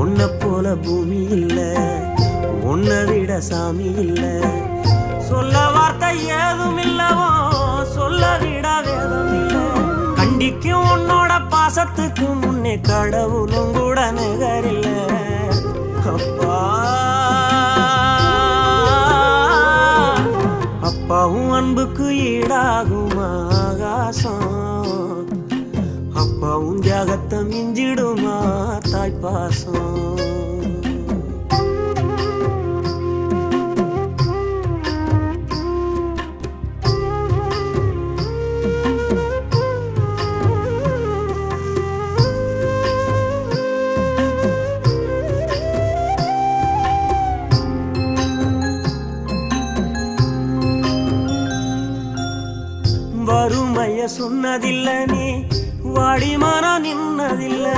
உன்னை போல பூமி இல்ல, உன்னை விட சாமி இல்ல. சொல்ல வார்த்தை ஏதும் இல்லவோ, சொல்ல விட வேதம் இல்ல. கண்டிக்கும் உன்னோட பாசத்துக்கு முன்னே கடவுளும் கூட நிகரில்ல. அப்பா அப்பாவும் அன்புக்கு ஈடாகுமா ஆகாசம், அப்பாவும் தியாகத்தை மிஞ்சிடுமா தாய்ப்பாசம். வறுமைய சொன்னதில்ல, நீ வாடிமானா நின்னதில்லை.